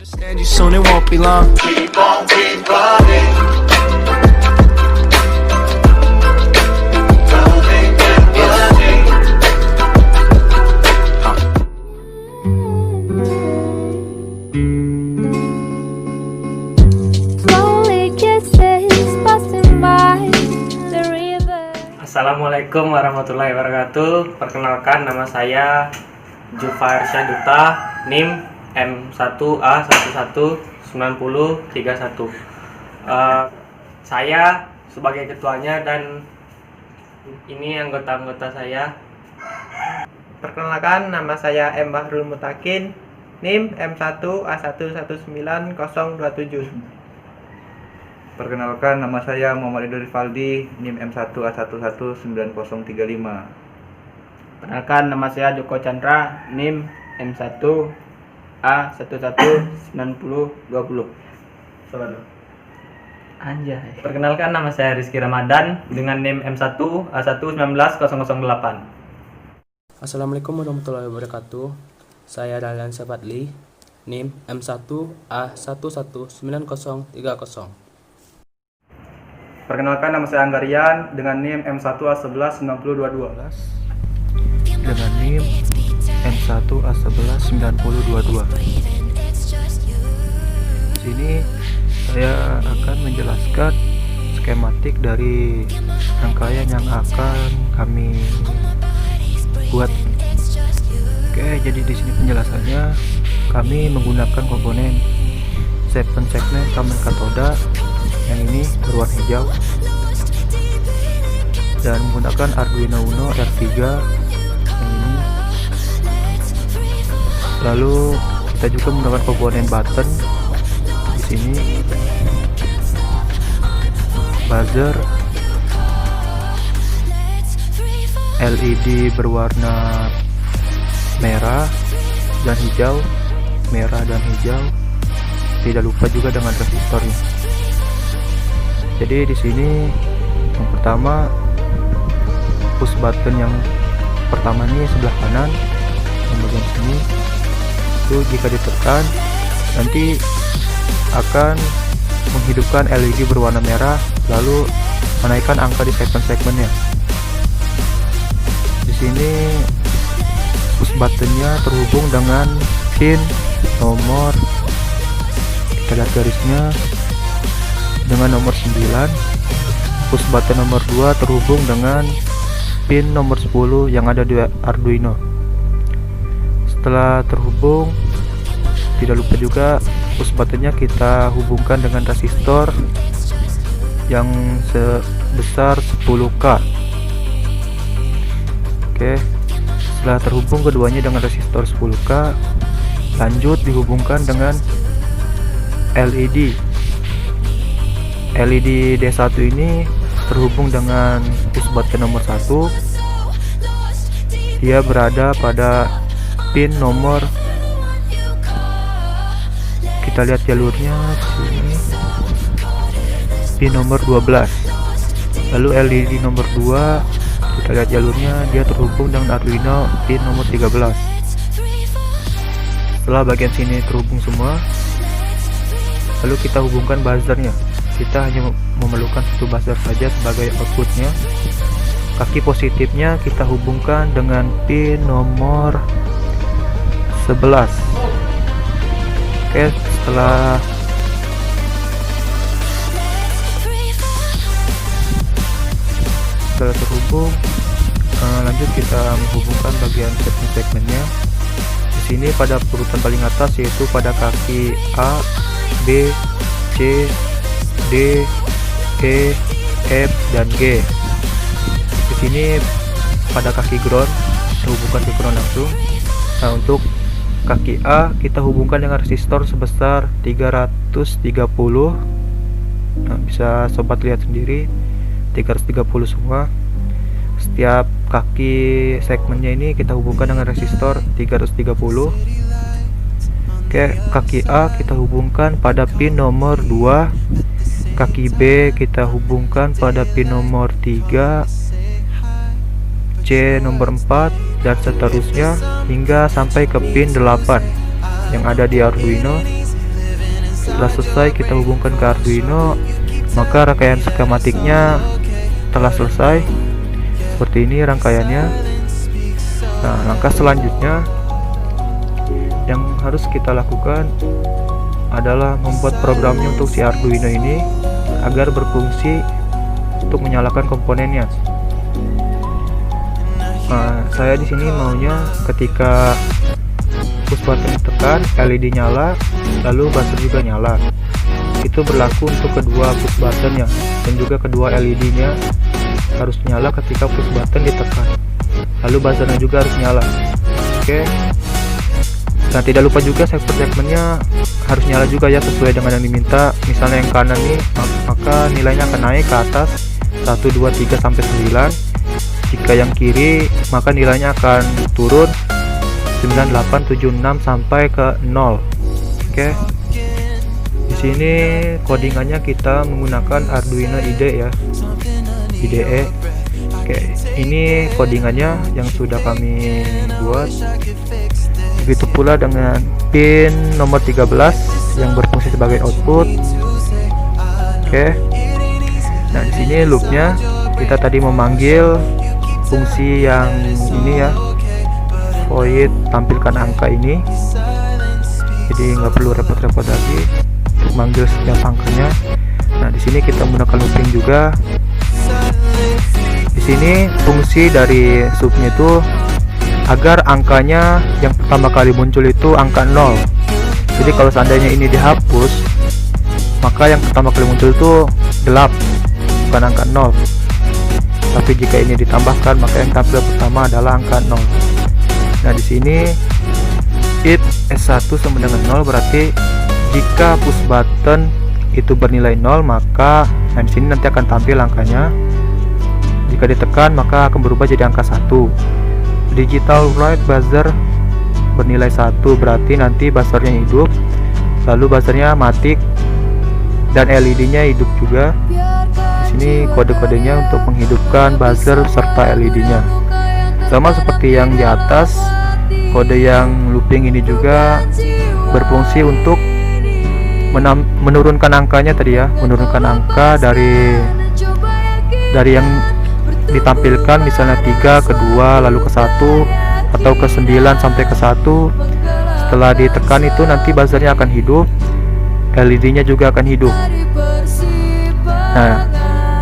Understand you soon, it won't be long. Keep on, keep running. Running and running. Slowly kisses passing by the river. Assalamualaikum warahmatullahi wabarakatuh. Perkenalkan, nama saya Jufair Syaduta, NIM M1A119031. Saya sebagai ketuanya dan ini anggota-anggota saya. Perkenalkan, nama saya M. Bahrul Mutakin, NIM M1A119027. Perkenalkan, nama saya Muhammad Idris Faldi, NIM M1A119035. Perkenalkan, nama saya Joko Chandra, NIM M1A119020. Anjay. Perkenalkan, nama saya Rizky Ramadan dengan NIM M1A1190008. Assalamualaikum warahmatullahi wabarakatuh. Saya Dahlan Sabatli, NIM M1A119030. Perkenalkan, nama saya Anggarian dengan NIM M1A119022. Dengan NIM M1A119022. Sini saya akan menjelaskan skematik dari rangkaian yang akan kami buat. Oke, jadi di sini penjelasannya, kami menggunakan komponen 7 segment common katoda yang ini berwarna hijau dan menggunakan Arduino Uno R3 yang ini. Lalu kita juga menggunakan komponen button di sini, buzzer, LED berwarna merah dan hijau, tidak lupa juga dengan resistornya. Jadi di sini yang pertama, push button yang pertama ini sebelah kanan, yang bagian sini itu jika ditekan nanti akan menghidupkan LED berwarna merah, lalu menaikkan angka di segmen-segmennya. Di sini push buttonnya terhubung dengan pin nomor, kita lihat garisnya, dengan nomor 9. Push button nomor 2 terhubung dengan pin nomor 10 yang ada di Arduino. Setelah terhubung, tidak lupa juga push buttonnya kita hubungkan dengan resistor yang sebesar 10K. Oke, setelah terhubung keduanya dengan resistor 10K, lanjut dihubungkan dengan LED D1 ini terhubung dengan push button nomor 1. Dia berada pada pin nomor, kita lihat jalurnya sini, pin nomor 12. Lalu LED nomor 2, kita lihat jalurnya, dia terhubung dengan Arduino pin nomor 13. Setelah bagian sini terhubung semua, lalu kita hubungkan buzzernya. Kita hanya memerlukan satu buzzer saja sebagai outputnya. Kaki positifnya kita hubungkan dengan pin nomor 11. Oke, setelah terhubung, lanjut kita menghubungkan bagian segmen-segmennya. Di sini pada urutan paling atas, yaitu pada kaki A, B, C, D, E, F, dan G. Di sini pada kaki ground, kita hubungkan ke ground langsung. Nah, untuk kaki A kita hubungkan dengan resistor sebesar 330. Nah, bisa sobat lihat sendiri, 330 semua. Setiap kaki segmennya ini kita hubungkan dengan resistor 330. Oke, kaki A kita hubungkan pada pin nomor 2. Kaki B kita hubungkan pada pin nomor 3, C nomor 4, dan seterusnya hingga sampai ke pin 8 yang ada di Arduino. Setelah selesai kita hubungkan ke Arduino, maka rangkaian skematiknya telah selesai. Seperti ini rangkaiannya. Nah, langkah selanjutnya yang harus kita lakukan adalah membuat programnya untuk si Arduino ini agar berfungsi untuk menyalakan komponennya. Nah, saya di sini maunya ketika push button ditekan, LED nyala, lalu buzzer juga nyala. Itu berlaku untuk kedua push buttonnya, dan juga kedua LED-nya harus nyala ketika push button ditekan. Lalu buzzernya juga harus nyala. Oke. Nah, tidak lupa juga segmennya harus nyala juga ya, sesuai dengan yang diminta. Misalnya yang kanan nih, maka nilainya akan naik ke atas 1, 2, 3 sampai 9. Jika yang kiri, maka nilainya akan turun 9, 8, 7, 6 sampai ke 0. Oke. Di sini codingannya kita menggunakan Arduino IDE ya. IDE. Oke, ini codingannya yang sudah kami buat. Begitu pula dengan pin nomor 13 yang berfungsi sebagai output. Oke. Nah, di sini loopnya kita tadi memanggil fungsi yang ini ya, void tampilkan angka ini. Jadi nggak perlu repot-repot lagi untuk manggil setiap angkanya. Nah, di sini kita menggunakan looping juga. Di sini fungsi dari subnya itu agar angkanya yang pertama kali muncul itu angka 0. Jadi kalau seandainya ini dihapus, maka yang pertama kali muncul itu gelap, bukan angka 0. Tapi jika ini ditambahkan, maka yang tampil pertama adalah angka 0. Nah, di sini if S1 sama dengan 0 berarti jika push button itu bernilai 0, maka di sini nanti akan tampil angkanya. Jika ditekan, maka akan berubah jadi angka 1. Digital write buzzer bernilai 1 berarti nanti buzzernya hidup, lalu buzzernya mati dan LED-nya hidup juga. Di sini kode-kodenya untuk menghidupkan buzzer serta LED-nya. Sama seperti yang di atas, kode yang looping ini juga berfungsi untuk menurunkan angkanya tadi ya, menurunkan angka dari yang ditampilkan, misalnya 3 ke 2 lalu ke 1 atau ke 9 sampai ke 1. Setelah ditekan itu nanti buzzernya akan hidup, LED-nya juga akan hidup. Nah,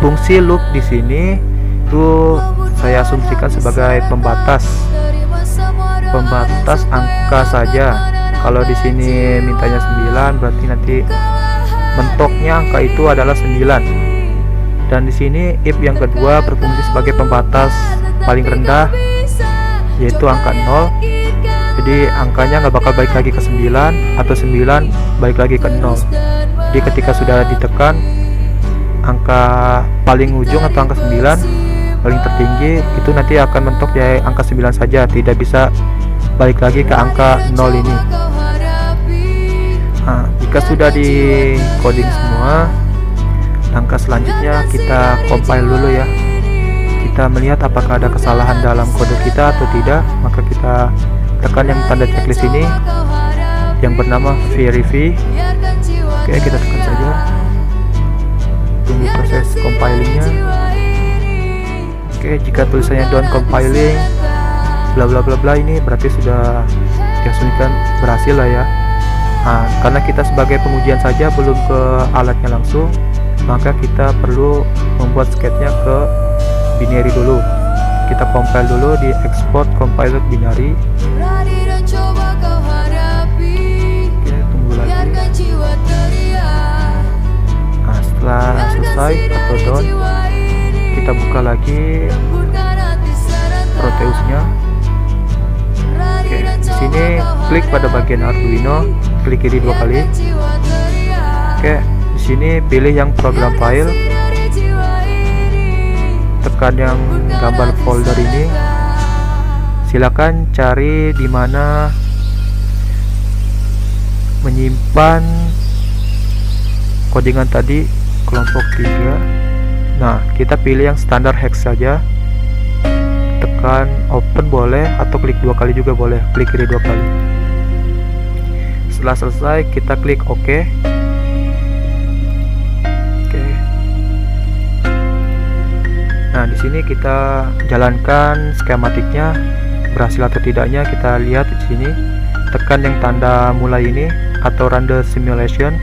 fungsi loop di sini itu saya asumsikan sebagai pembatas angka saja. Kalau di sini mintanya 9, berarti nanti mentoknya angka itu adalah 9. Dan di sini if yang kedua berfungsi sebagai pembatas paling rendah, yaitu angka 0. Jadi angkanya nggak bakal balik lagi ke 9 atau 9 balik lagi ke 0. Jadi ketika sudah ditekan, angka paling ujung atau angka 9 paling tertinggi itu nanti akan mentok di angka 9 saja, tidak bisa balik lagi ke angka 0 ini. Nah, jika sudah di coding semua, langkah selanjutnya kita compile dulu ya. Kita melihat apakah ada kesalahan dalam kode kita atau tidak. Maka kita tekan yang tanda checklist ini yang bernama verify. Oke, kita tekan saja. Tunggu proses compilingnya. Oke, jika tulisannya done compiling bla bla bla bla, ini berarti sudah diasumsikan berhasil lah ya. Nah, karena kita sebagai pengujian saja, belum ke alatnya langsung, maka kita perlu membuat sketchnya ke binary dulu. Kita compile dulu di export compiler binary. Oke, tunggu lagi. Nah, setelah selesai atau done, kita buka lagi Proteusnya. Oke, di sini klik pada bagian Arduino, klik kiri 2 kali. Oke, di sini pilih yang program file, tekan yang gambar folder ini. Silakan cari di mana menyimpan codingan tadi, kelompok 3. Nah, kita pilih yang standar hex saja. Tekan open boleh, atau klik 2 kali juga boleh, klik kiri 2 kali. Setelah selesai kita klik OK. Nah, di sini kita jalankan skematiknya, berhasil atau tidaknya kita lihat di sini. Tekan yang tanda mulai ini atau run the simulation.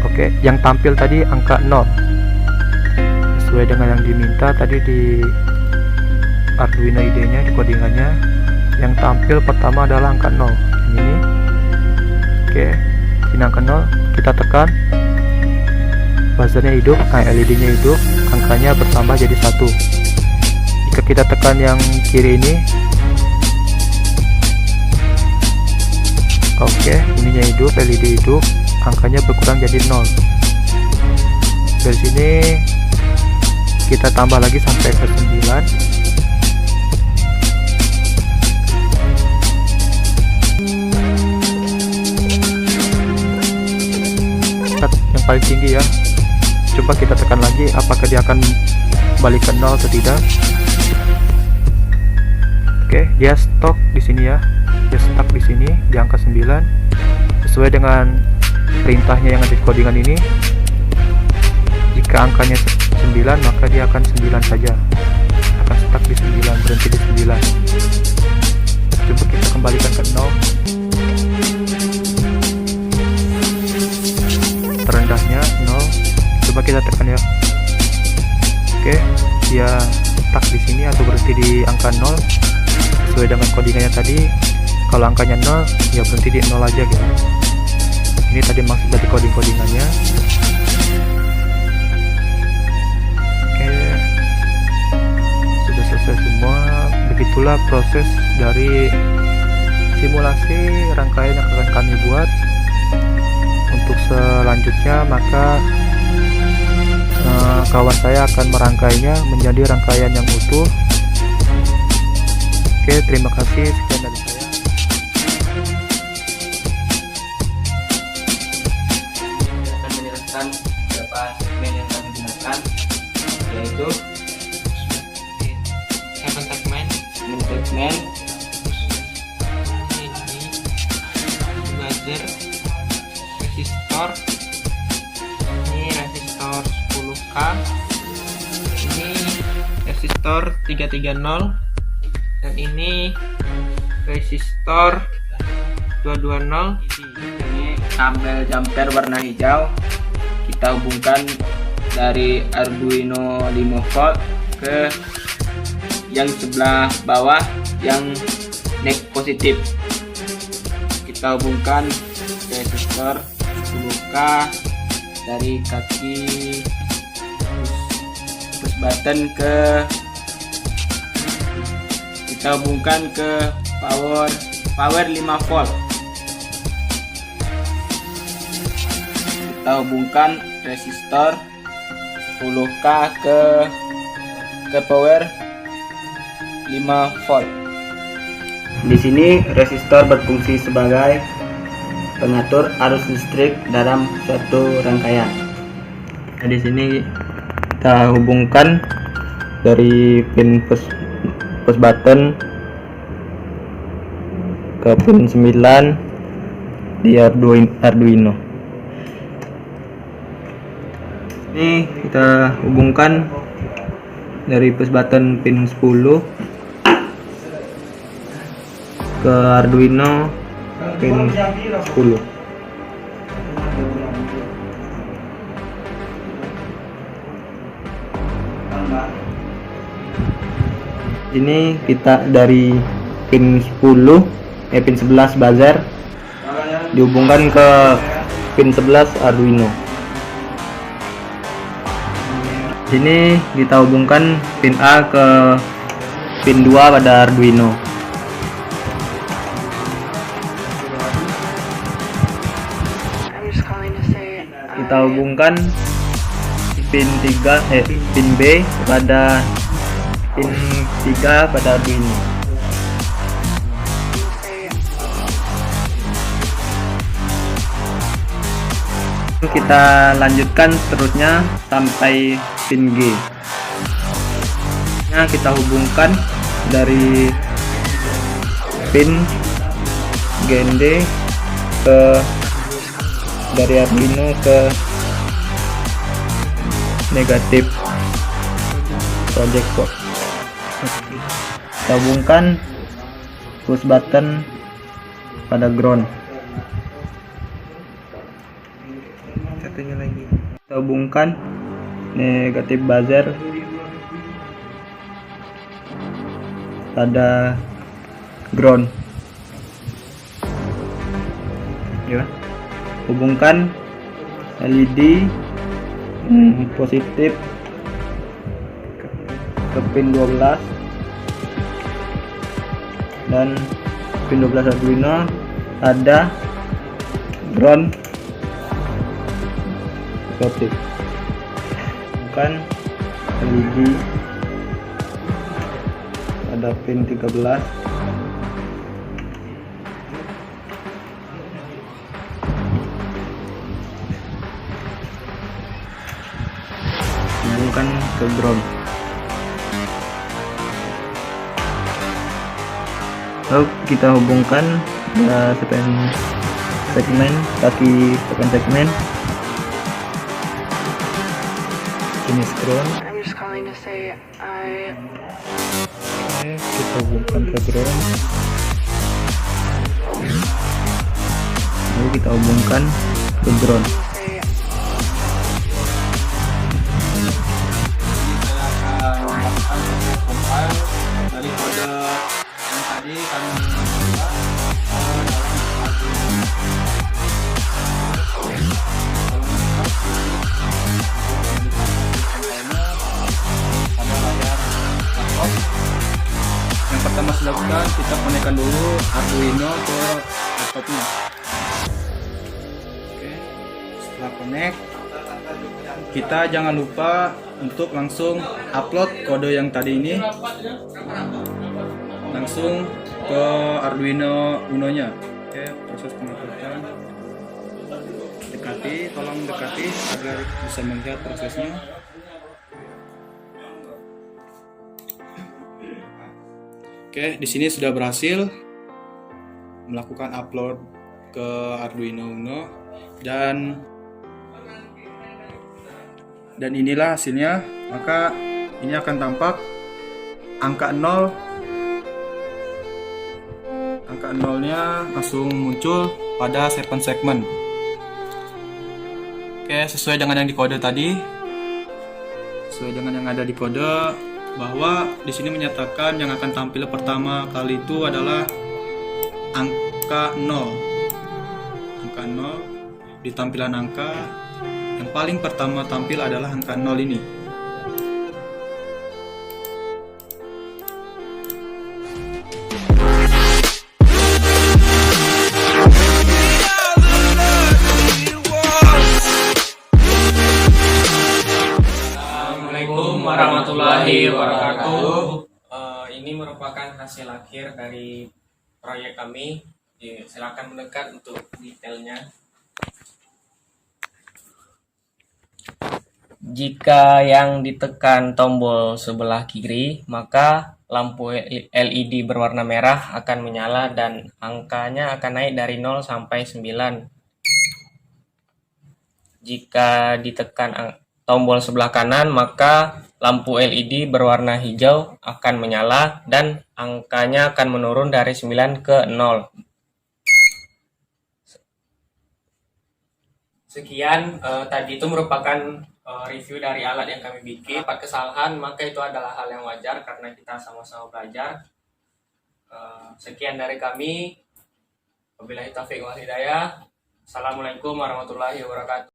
Oke, yang tampil tadi angka 0 sesuai dengan yang diminta tadi di Arduino IDE-nya, di codingannya. Yang tampil pertama adalah angka 0 ini. Oke, ini angka 0, kita tekan, buzzernya hidup, LED-nya hidup, angkanya bertambah jadi 1. Jika kita tekan yang kiri ini, oke, ininya hidup, LED hidup, angkanya berkurang jadi 0. Dari sini kita tambah lagi sampai ke 9. Yang paling tinggi ya. Coba kita tekan lagi, apakah dia akan balik ke 0 atau tidak. Oke, dia stop di sini ya. Dia stuck di sini di angka 9 sesuai dengan perintahnya yang ada di codingan ini. Jika angkanya 9 maka dia akan 9 saja, akan stuck di 9, berhenti di 9. Coba kita kembalikan ke 0. Terendahnya 0. Coba kita tekan ya. Oke, dia stuck di sini atau berhenti di angka 0 sesuai dengan codingannya tadi. Kalau angkanya 0 ya berhenti di 0 aja gitu. Ini tadi maksud dari codingannya. Oke, sudah selesai semua. Begitulah proses dari simulasi rangkaian yang akan kami buat. Untuk selanjutnya maka kawan saya akan merangkainya menjadi rangkaian yang utuh. Oke, terima kasih, sekian dari saya. Akan menjelaskan beberapa segmen yang kami gunakan, yaitu segmen buzzer, resistor, ini resistor 10K, ini resistor 330, dan ini resistor 220. Ini kabel jumper warna hijau kita hubungkan dari Arduino 5V ke yang sebelah bawah yang nek positif. Kita hubungkan resistor 10K dari kaki push button ke, kita hubungkan ke power 5V. Kita hubungkan resistor 10K ke power 5V. Di sini resistor berfungsi sebagai pengatur arus listrik dalam suatu rangkaian. Nah, di sini kita hubungkan dari pin push button ke pin 9 di Arduino. Ini kita hubungkan dari push button pin 10 ke Arduino pin 10. Ini kita dari pin 10 pin 11 buzzer dihubungkan ke pin 11 Arduino. Sini kita hubungkan pin A ke pin 2 pada Arduino. Kita hubungkan pin 3 pin B pada pin 3 pada Arduino. Kita lanjutkan seterusnya sampai pin G. Nah, kita hubungkan dari pin GND ke dari Arduino ke negatif project box. Kita hubungkan push button pada ground. Satunya lagi. Kita hubungkan negatif buzzer pada ground. Ya. Hubungkan LED positif ke pin 12 dan pin 12 Arduino ada ground positif. Bukan LED ada pin 13 hubungkan ke ground. Lalu kita hubungkan segmen kaki segmen jenis ground. I'm just calling to say I Kita hubungkan ke ground. Lalu kita hubungkan ke ground. say Dari kode yang tadi kami yang pertama dilakukan, kita konekkan dulu Arduino ke laptopnya. Oke, setelah connect, kita jangan lupa untuk langsung upload kode yang tadi ini langsung ke Arduino Uno-nya. Oke, proses penguploadan. Tolong dekati agar bisa melihat prosesnya. Oke, di sini sudah berhasil melakukan upload ke Arduino Uno dan inilah hasilnya. Maka ini akan tampak angka 0. Angka 0-nya langsung muncul pada segmen. Oke, sesuai dengan yang dikode tadi. Sesuai dengan yang ada di kode, bahwa di sini menyatakan yang akan tampil pertama kali itu adalah angka 0. Angka 0 di tampilan angka yang paling pertama tampil adalah angka 0 ini. Assalamualaikum warahmatullahi wabarakatuh. Ini merupakan hasil akhir dari proyek kami. Silakan mendekat untuk detailnya. Jika yang ditekan tombol sebelah kiri, maka lampu LED berwarna merah akan menyala dan angkanya akan naik dari 0 sampai 9. Jika ditekan tombol sebelah kanan, maka lampu LED berwarna hijau akan menyala dan angkanya akan menurun dari 9 ke 0. Sekian, tadi itu merupakan review dari alat yang kami bikin. Apa kesalahan, maka itu adalah hal yang wajar karena kita sama-sama belajar. Sekian dari kami. Wabillahi taufiq wal hidayah. Assalamualaikum warahmatullahi wabarakatuh.